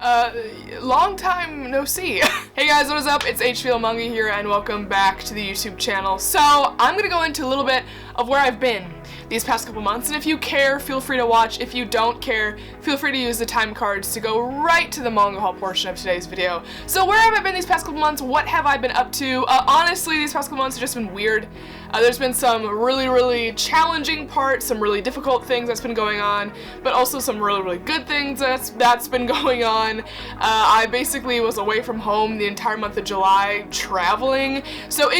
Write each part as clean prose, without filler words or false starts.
Long time no see. Hey guys, what is up? It's Manga here and welcome back to the YouTube channel. So, I'm gonna go into a little bit of where I've been these past couple months, and if you care, feel free to watch. If you don't care, feel free to use the time cards to go right to the Manga Haul portion of today's video. So where have I been these past couple months? What have I been up to? Honestly, these past couple months have just been weird. There's been some really challenging parts, some really difficult things that's been going on, but also some really good things that's been going on. I basically was away from home the entire month of July traveling, so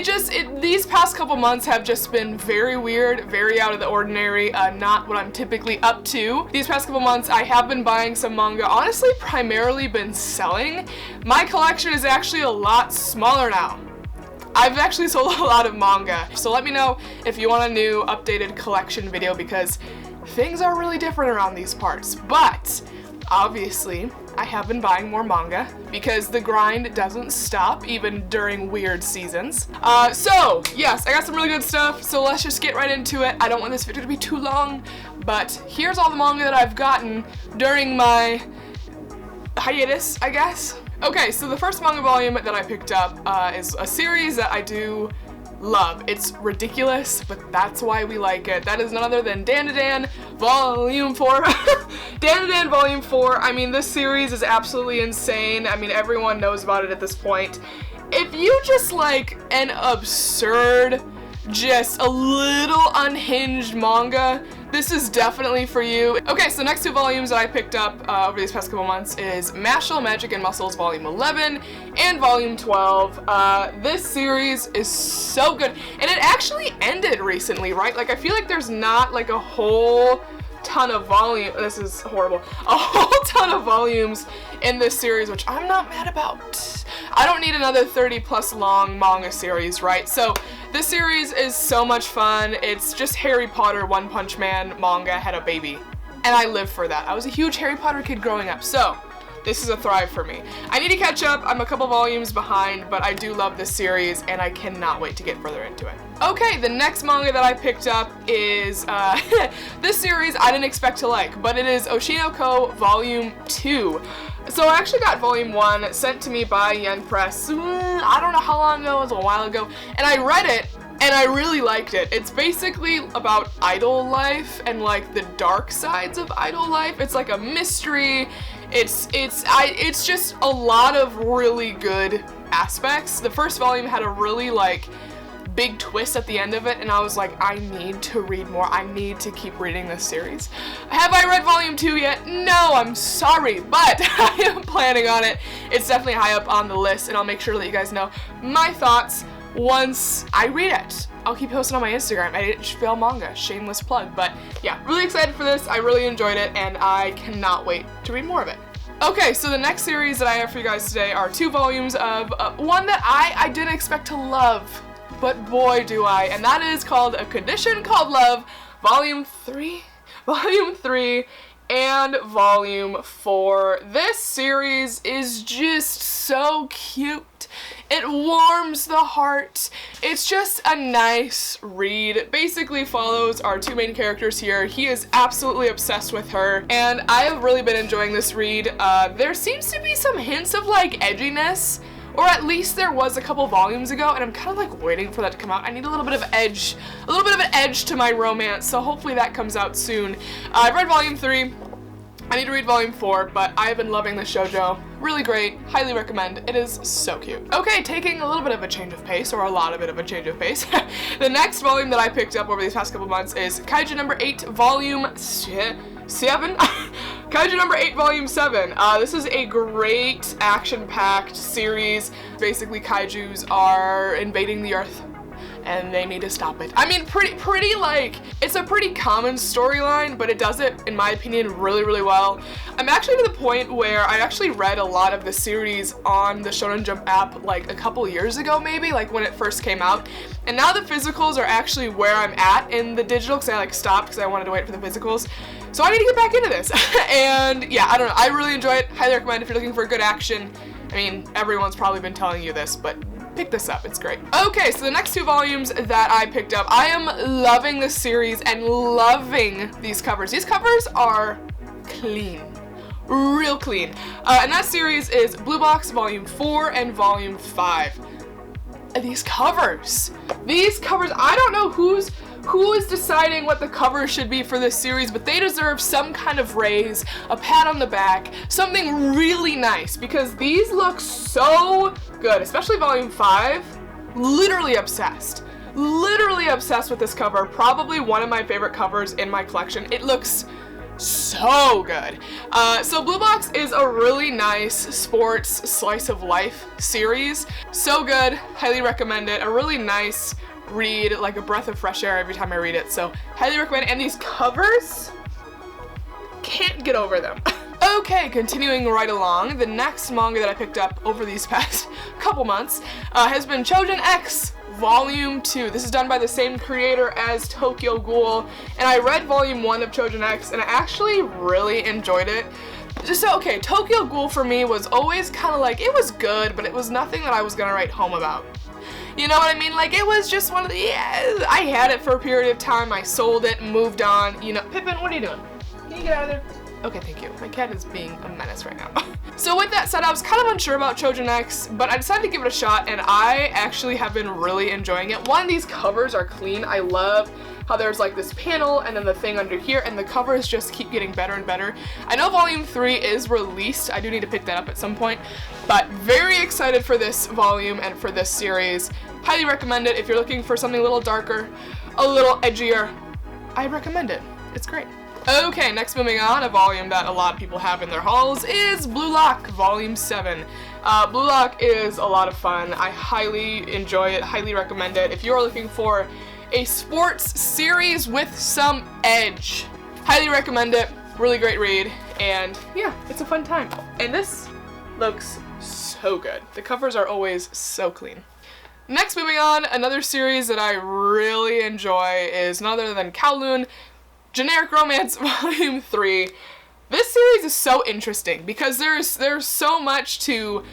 these past couple months have just been very weird, very out of the ordinary, not what I'm typically up to. These past couple months I have been buying some manga, honestly primarily been selling. My collection is actually a lot smaller now. I've actually sold a lot of manga, so let me know if you want a new updated collection video because things are really different around these parts. But obviously I have been buying more manga because the grind doesn't stop even during weird seasons. So yes, I got some really good stuff, so let's just get right into it. I don't want this video to be too long, but here's all the manga that I've gotten during my hiatus, I guess. Okay, so the first manga volume that I picked up is a series that I do love. It's ridiculous, but that's why we like it. That is none other than Dan Volume 4. Dan Volume 4. I mean, this series is absolutely insane. I mean, everyone knows about it at this point. If you just like an absurd, just a little unhinged manga, this is definitely for you. Okay, so the next two volumes that I picked up over these past couple months is Mashle, Magic and Muscles Volume 11 and Volume 12. This series is so good, and it actually ended recently, right? Like, I feel like there's not like a whole ton of volume. This is horrible. A whole ton of volumes in this series, which I'm not mad about. I don't need another 30+ long manga series, right? So this series is so much fun. It's just Harry Potter One Punch Man manga had a baby, and I live for that. I was a huge Harry Potter kid growing up, so this is a thrive for me. I need to catch up. I'm a couple volumes behind, but I do love this series, and I cannot wait to get further into it. Okay, the next manga that I picked up is, this series I didn't expect to like, but it is Oshinoko Volume 2. So I actually got Volume 1 sent to me by Yen Press, I don't know how long ago, it was a while ago, and I read it, and I really liked it. It's basically about idol life and like the dark sides of idol life. It's like a mystery. It's just a lot of really good aspects. The first volume had a really like big twist at the end of it, and I was like, I need to read more. I need to keep reading this series. Have I read Volume 2 yet? No, I'm sorry, but I am planning on it. It's definitely high up on the list, and I'll make sure to let you guys know my thoughts once I read it. I'll keep posting on my Instagram at HFL Manga, shameless plug, but yeah, really excited for this. I really enjoyed it, and I cannot wait to read more of it. Okay, so the next series that I have for you guys today are two volumes of one that I didn't expect to love, but boy do I, and that is called A Condition Called Love, Volume 3, and Volume 4. This series is just so cute. It warms the heart. It's just a nice read. It basically follows our two main characters here. He is absolutely obsessed with her, and I have really been enjoying this read. There seems to be some hints of like edginess, or at least there was a couple volumes ago, and I'm kind of like waiting for that to come out. I need a little bit of edge, a little bit of an edge to my romance, so hopefully that comes out soon. I've read Volume 3. I need to read Volume 4, but I've been loving the shoujo. Really great, highly recommend. It is so cute. Okay, taking a little bit of a change of pace, or a lot of it of a change of pace. The next volume that I picked up over these past couple months is Kaiju number 8, Volume 7? Kaiju number 8, Volume 7. This is a great action-packed series. Basically, kaijus are invading the Earth, and they need to stop it. I mean, pretty like, it's a pretty common storyline, but it does it, in my opinion, really well. I'm actually to the point where I actually read a lot of the series on the Shonen Jump app like a couple years ago, maybe, like when it first came out. And now the physicals are actually where I'm at in the digital, because I like stopped because I wanted to wait for the physicals. So I need to get back into this. And yeah, I don't know, I really enjoy it. Highly recommend if you're looking for good action. I mean, everyone's probably been telling you this, but pick this up, it's great. Okay, so the next two volumes that I picked up, I am loving this series and loving these covers. These covers are clean. real clean. And that series is Blue Box Volume 4 and Volume 5. These covers, I don't know who is deciding what the cover should be for this series, but they deserve some kind of raise, a pat on the back, something really nice, because these look so good, especially Volume 5. Literally obsessed with this cover. Probably one of my favorite covers in my collection. It looks so good. So Blue Box is a really nice sports slice of life series. So good, highly recommend it. A really nice read, like a breath of fresh air every time I read it. So highly recommend it. And these covers, can't get over them. Okay, continuing right along, the next manga that I picked up over these past couple months has been Chojin X Volume 2. This is done by the same creator as Tokyo Ghoul, and I read Volume 1 of Chojin X, and I actually really enjoyed it. Okay, Tokyo Ghoul for me was always kind of like, it was good, but it was nothing that I was gonna write home about. You know what I mean? Like, it was just one of the, yeah, I had it for a period of time, I sold it, moved on, you know. Pippin, what are you doing? Can you get out of there? Okay, thank you. My cat is being a menace right now. So with that said, I was kind of unsure about Chojin X, but I decided to give it a shot, and I actually have been really enjoying it. One, these covers are clean. I love how there's like this panel and then the thing under here, and the covers just keep getting better and better. I know Volume 3 is released. I do need to pick that up at some point, but very excited for this volume and for this series. Highly recommend it if you're looking for something a little darker, a little edgier. I recommend it. It's great. Okay, next moving on, a volume that a lot of people have in their hauls is Blue Lock Volume 7. Blue Lock is a lot of fun. I highly enjoy it, highly recommend it. If you're looking for a sports series with some edge, highly recommend it. Really great read, and yeah, it's a fun time. And this looks so good. The covers are always so clean. Next moving on, another series that I really enjoy is none other than Kowloon Generic Romance Volume 3. This series is so interesting because there's so much to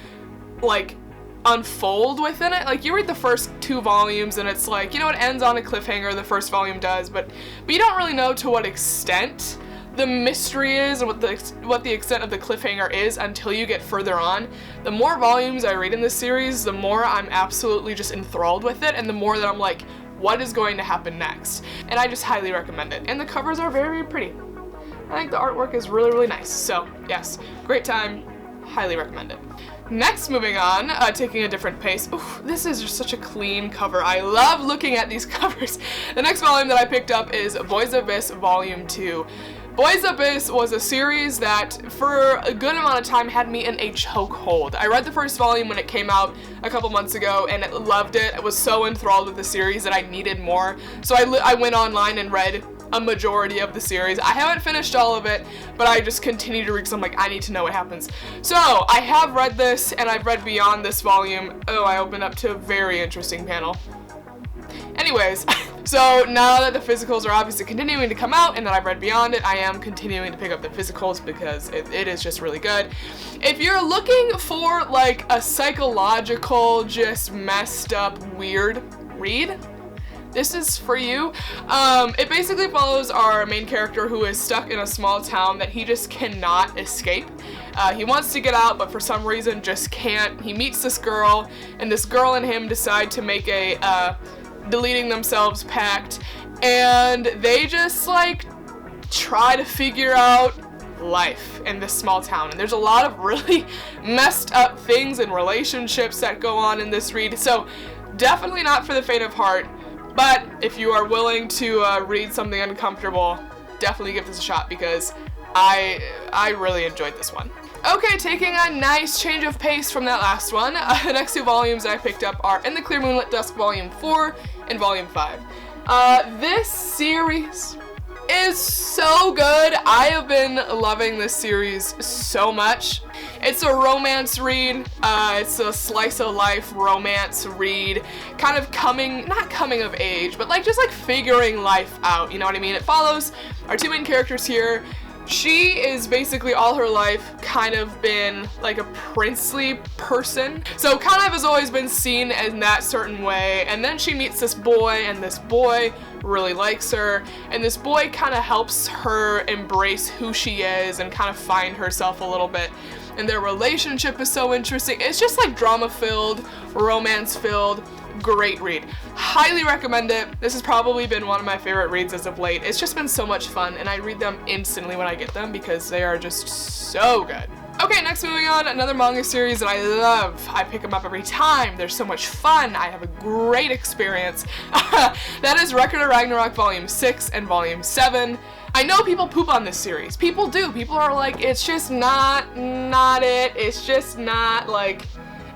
like unfold within it. Like, you read the first 2 volumes and it's like, you know, it ends on a cliffhanger, the first volume does, but you don't really know to what extent the mystery is and what the extent of the cliffhanger is until you get further on. The more volumes I read in this series, the more I'm absolutely just enthralled with it, and the more that I'm like, what is going to happen next? And I just highly recommend it. And the covers are very, very pretty. I think the artwork is really, really nice. So yes, great time, highly recommend it. Next, moving on, taking a different pace. Oof, this is just such a clean cover. I love looking at these covers. The next volume that I picked up is Boys Abyss Volume 2. Boys Abyss was a series that for a good amount of time had me in a chokehold. I read the first volume when it came out a couple months ago and loved it. I was so enthralled with the series that I needed more. So I went online and read a majority of the series. I haven't finished all of it, but I just continue to read because I'm like, I need to know what happens. So I have read this, and I've read beyond this volume. Oh, I opened up to a very interesting panel. Anyways, so now that the physicals are obviously continuing to come out and that I've read beyond it, I am continuing to pick up the physicals because it is just really good. If you're looking for like a psychological, just messed up, weird read, this is for you. It basically follows our main character who is stuck in a small town that he just cannot escape. He wants to get out, but for some reason just can't. He meets this girl, and this girl and him decide to make a deleting themselves pact, and they just like try to figure out life in this small town. And there's a lot of really messed up things and relationships that go on in this read, so definitely not for the faint of heart. But if you are willing to read something uncomfortable, definitely give this a shot because I really enjoyed this one. Okay, taking a nice change of pace from that last one, the next 2 volumes I picked up are In the Clear Moonlit Dusk Volume 4 and Volume 5. This series is so good. I have been loving this series so much. It's a romance read, it's a slice of life romance read, kind of not coming of age, but like just like figuring life out, you know what I mean? It follows our 2 main characters here, She is basically all her life kind of been like a princely person. So kind of has always been seen in that certain way. And then she meets this boy, and this boy really likes her. And this boy kind of helps her embrace who she is and kind of find herself a little bit. And their relationship is so interesting. It's just like drama-filled, romance-filled, great read. Highly recommend it. This has probably been one of my favorite reads as of late. It's just been so much fun, and I read them instantly when I get them because they are just so good. Okay, next moving on, another manga series that I love. I pick them up every time. They're so much fun. I have a great experience. That is Record of Ragnarok Volume 6 and Volume 7. I know people poop on this series. People do. People are like, it's just not it. It's just not, like,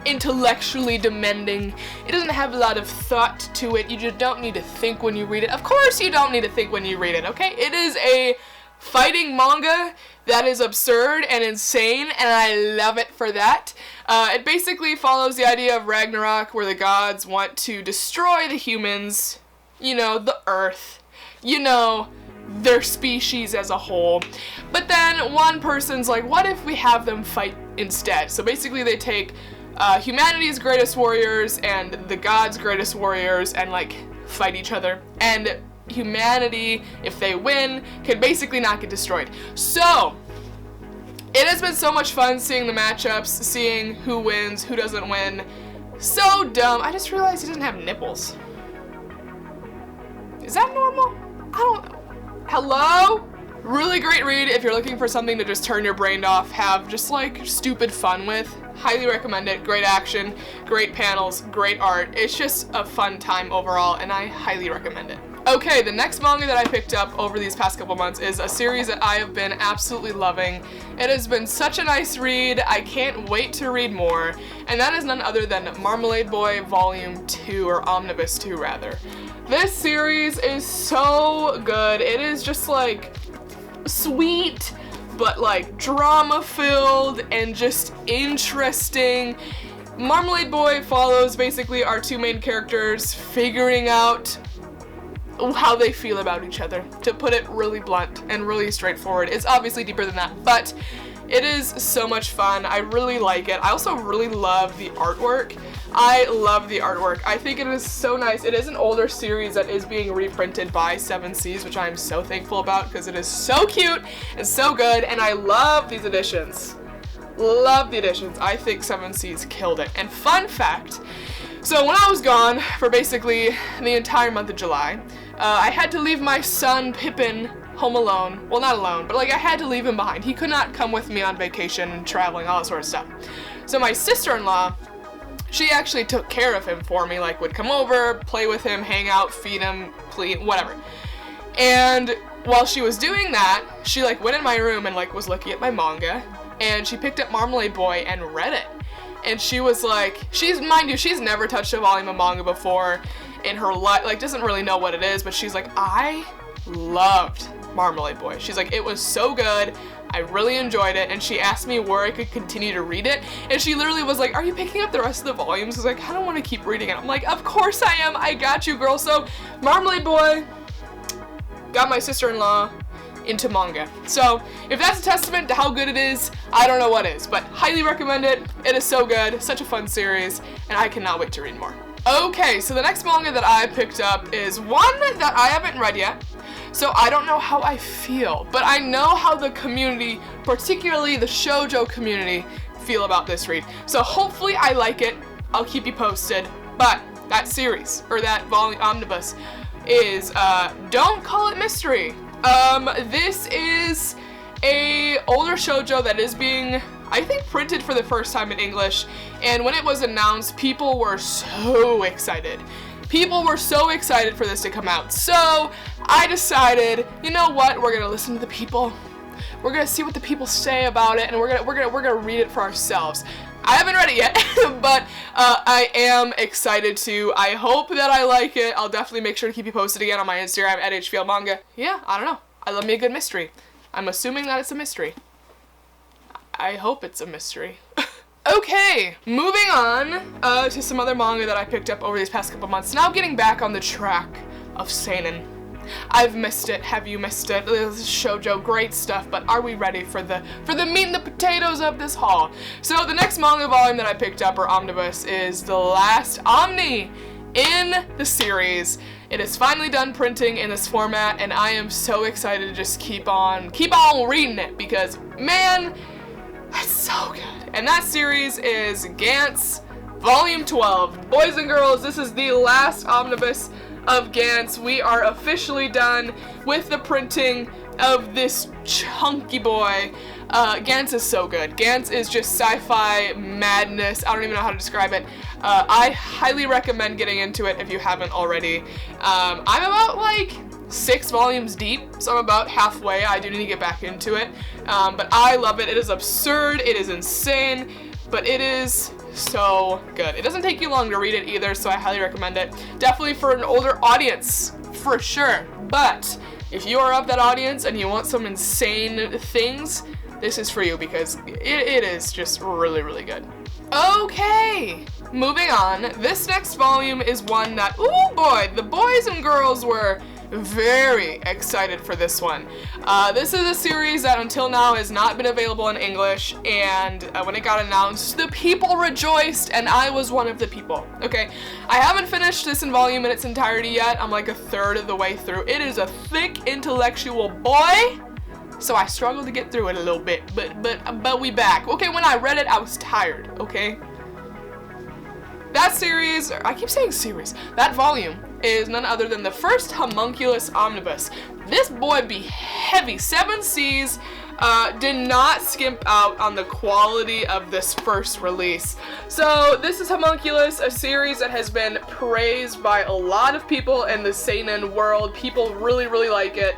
intellectually demanding. It doesn't have a lot of thought to it. You just don't need to think when you read it. Of course you don't need to think when you read it, okay? It is a fighting manga that is absurd and insane, and I love it for that. It basically follows the idea of Ragnarok, where the gods want to destroy the humans, you know, the earth, you know, their species as a whole. But then one person's like, what if we have them fight instead? So basically they take humanity's greatest warriors and the gods' greatest warriors and like fight each other. And humanity, if they win, can basically not get destroyed. So it has been so much fun seeing the matchups, seeing who wins, who doesn't win. So dumb. I just realized he doesn't have nipples. Is that normal? I don't know. Hello? Really great read if you're looking for something to just turn your brain off, have just like stupid fun with. Highly recommend it. Great action, great panels, great art. It's just a fun time overall, and I highly recommend it. Okay, the next manga that I picked up over these past couple months is a series that I have been absolutely loving. It has been such a nice read. I can't wait to read more, and that is none other than Marmalade Boy Volume 2, or Omnibus 2 rather. This series is so good. It is just like sweet, but like drama-filled and just interesting. Marmalade Boy follows basically our two main characters figuring out how they feel about each other, to put it really blunt and really straightforward. It's obviously deeper than that, but it is so much fun. I really like it. I also really love the artwork. I love the artwork. I think it is so nice. It is an older series that is being reprinted by 7 Seas, which I am so thankful about because it is so cute and so good, and I love these editions. Love the editions. I think 7 Seas killed it. And fun fact, so when I was gone for basically the entire month of July, I had to leave my son Pippin home alone. Well, not alone, but like I had to leave him behind. He could not come with me on vacation and traveling, all that sort of stuff. So my sister-in-law, she actually took care of him for me, like would come over, play with him, hang out, feed him, clean, whatever. And while she was doing that, she like went in my room and like was looking at my manga, and she picked up Marmalade Boy and read it. And she was like, mind you, she's never touched a volume of manga before in her life, like doesn't really know what it is, but she's like, I loved Marmalade Boy. She's like, it was so good. I really enjoyed it, and she asked me where I could continue to read it, and she literally was like, are you picking up the rest of the volumes? I was like, I don't want to keep reading it. I'm like, of course I am. I got you, girl. So Marmalade Boy got my sister-in-law into manga. So if that's a testament to how good it is, I don't know what is, but highly recommend it. It is so good, such a fun series, and I cannot wait to read more. Okay, so the next manga that I picked up is one that I haven't read yet, so I don't know how I feel, but I know how the community, particularly the shoujo community, feel about this read. So hopefully I like it. I'll keep you posted. But that series, or that volume omnibus, is Don't Call It Mystery. This is a older shoujo that is being, I think, printed for the first time in English, and when it was announced, people were so excited. People were so excited for this to come out. So I decided, you know what? We're gonna listen to the people. We're gonna see what the people say about it, and we're gonna read it for ourselves. I haven't read it yet, but I am excited to. I hope that I like it. I'll definitely make sure to keep you posted again on my Instagram at HVLManga. Yeah, I don't know. I love me a good mystery. I'm assuming that it's a mystery. I hope it's a mystery. Okay, moving on to some other manga that I picked up over these past couple months. Now getting back on the track of seinen. I've missed it. Have you missed it? This is shoujo, great stuff, but are we ready for the meat and the potatoes of this haul? So the next manga volume that I picked up, or omnibus, is the last Omni in the series. It is finally done printing in this format, and I am so excited to just keep on reading it, because man, that's so good. And that series is Gantz Volume 12. Boys and girls, this is the last omnibus of Gantz. We are officially done with the printing of this chunky boy. Gantz is so good. Gantz is just sci-fi madness. I don't even know how to describe it. I highly recommend getting into it if you haven't already. I'm about like 6 volumes deep, so I'm about halfway. I do need to get back into it, but I love it. It is absurd, it is insane, but it is so good. It doesn't take you long to read it either, so I highly recommend it. Definitely for an older audience, for sure, but if you are of that audience and you want some insane things, this is for you, because it is just really, really good. Okay, moving on. This next volume is one that, oh boy, the boys and girls were very excited for this one. This is a series that until now has not been available in English, and when it got announced, the people rejoiced, and I was one of the people. Okay, I haven't finished this volume in its entirety yet. I'm like a third of the way through. It is a thick, intellectual boy, so I struggled to get through it a little bit, but we back. Okay, when I read it, I was tired, okay? That series, I keep saying series, that volume is none other than the first homunculus omnibus. This boy be heavy. 7 Seas did not skimp out on the quality of this first release. So this is Homunculus, a series that has been praised by a lot of people in the seinen world. People really, really like it.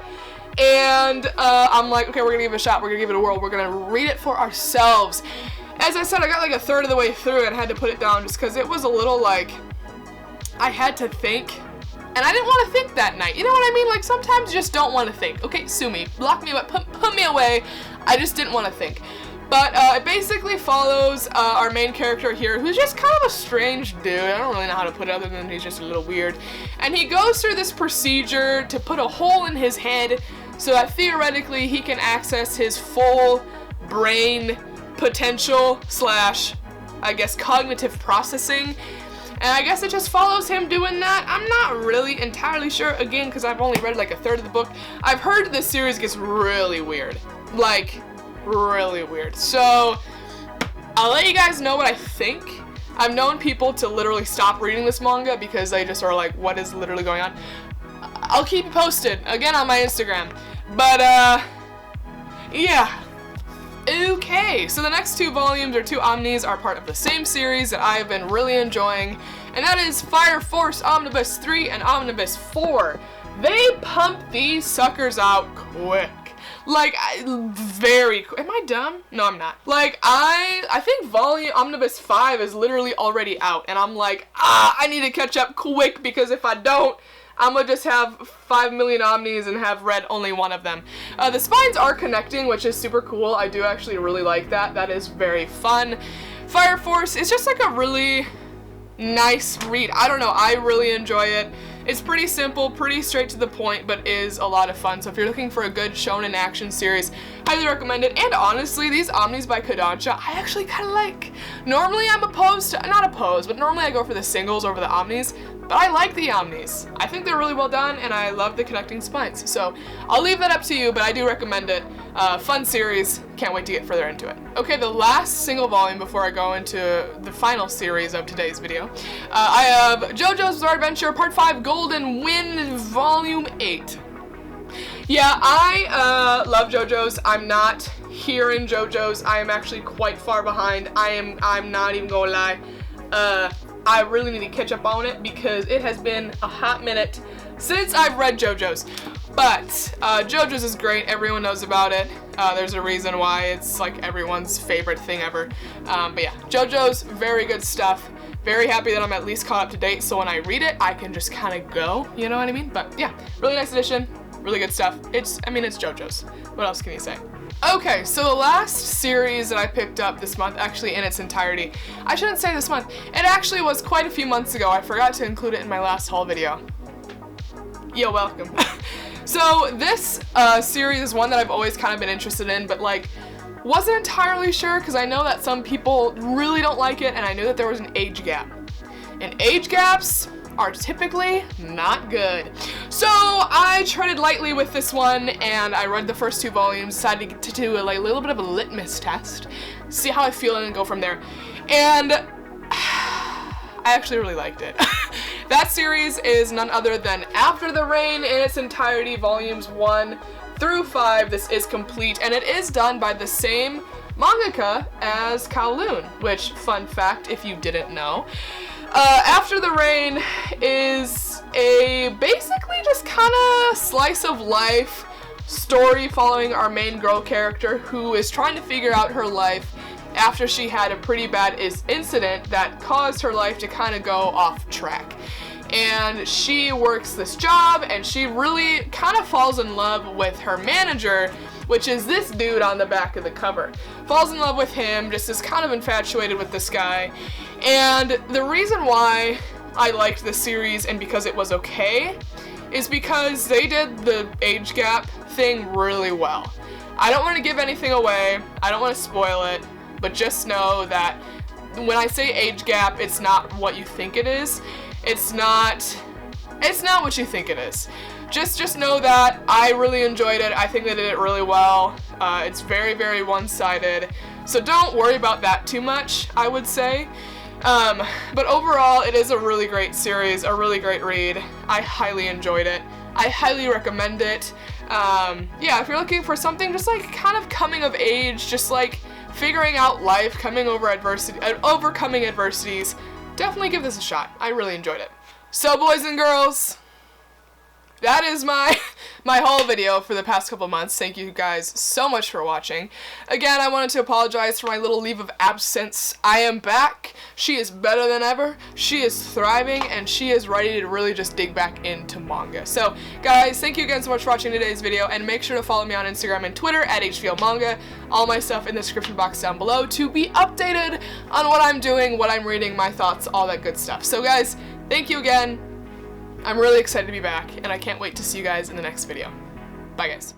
And I'm like, okay, we're gonna give it a shot, we're gonna give it a whirl, we're gonna read it for ourselves. As I said, I got like a third of the way through and had to put it down just because it was a little like, I had to think, and I didn't want to think that night. You know what I mean? Like, sometimes you just don't want to think. Okay, sue me, lock me up, put me away. I just didn't want to think. But it basically follows our main character here, who's just kind of a strange dude. I don't really know how to put it other than he's just a little weird. And he goes through this procedure to put a hole in his head so that theoretically he can access his full brain potential slash, I guess, cognitive processing. And I guess it just follows him doing that. I'm not really entirely sure, again, because I've only read like a third of the book. I've heard this series gets really weird. Like, really weird. So, I'll let you guys know what I think. I've known people to literally stop reading this manga because they just are like, what is literally going on? I'll keep you posted, again, on my Instagram. But, yeah. Okay, so the next 2 volumes, or 2 omnis, are part of the same series that I have been really enjoying, and that is Fire Force Omnibus 3 and Omnibus 4. They pump these suckers out quick. Like, very quick. Am I dumb? No, I'm not. Like, I think Omnibus 5 is literally already out, and I'm like, I need to catch up quick, because if I don't, I'm gonna just have 5 million omnis and have read only one of them. The spines are connecting, which is super cool. I do actually really like that. That is very fun. Fire Force is just like a really nice read. I don't know, I really enjoy it. It's pretty simple, pretty straight to the point, but is a lot of fun. So if you're looking for a good shonen action series, highly recommend it. And honestly, these omnis by Kodansha, I actually kind of like. Normally I'm not opposed, but normally I go for the singles over the omnis, but I like the omnis. I think they're really well done, and I love the connecting spines. So I'll leave that up to you, but I do recommend it. Fun series, can't wait to get further into it. Okay, the last single volume before I go into the final series of today's video, I have JoJo's Bizarre Adventure Part 5 Golden Wind Volume 8. Yeah, I love JoJo's. I'm not here in JoJo's. I am actually quite far behind. I'm not even gonna lie. I really need to catch up on it because it has been a hot minute since I've read JoJo's. But JoJo's is great. Everyone knows about it. There's a reason why it's like everyone's favorite thing ever. But yeah, JoJo's very good stuff. Very happy that I'm at least caught up to date, so when I read it, I can just kind of go, you know what I mean? But yeah, really nice edition, really good stuff. It's JoJo's. What else can you say? Okay, so the last series that I picked up this month, actually in its entirety, I shouldn't say this month, it actually was quite a few months ago. I forgot to include it in my last haul video. You're welcome. So this series is one that I've always kind of been interested in, but like wasn't entirely sure because I know that some people really don't like it, and I knew that there was an age gap. And age gaps are typically not good. So I treaded lightly with this one, and I read the first 2 volumes, decided to do a little bit of a litmus test, see how I feel, and then go from there. And I actually really liked it. That series is none other than After the Rain in its entirety, volumes 1 through 5. This is complete, and it is done by the same mangaka as Kowloon, which, fun fact if you didn't know. After the Rain is a basically just kind of slice of life story following our main girl character who is trying to figure out her life after she had a pretty bad incident that caused her life to kind of go off track. And she works this job, and she really kind of falls in love with her manager, which is this dude on the back of the cover. Falls in love with him, just is kind of infatuated with this guy. And the reason why I liked this series and because it was okay is because they did the age gap thing really well. I don't want to give anything away, I don't want to spoil it, but just know that when I say age gap, it's not what you think it is. It's not what you think it is. Just know that I really enjoyed it. I think they did it really well. It's very, very one-sided. So don't worry about that too much, I would say. But overall, it is a really great series, a really great read. I highly enjoyed it. I highly recommend it. Yeah, if you're looking for something just like kind of coming of age, just like figuring out life, overcoming adversities, definitely give this a shot. I really enjoyed it. So boys and girls, that is my haul video for the past couple months. Thank you guys so much for watching. Again, I wanted to apologize for my little leave of absence. I am back. She is better than ever. She is thriving, and she is ready to really just dig back into manga. So guys, thank you again so much for watching today's video, and make sure to follow me on Instagram and Twitter at HVLManga. All my stuff in the description box down below to be updated on what I'm doing, what I'm reading, my thoughts, all that good stuff. So guys, thank you again. I'm really excited to be back, and I can't wait to see you guys in the next video. Bye guys.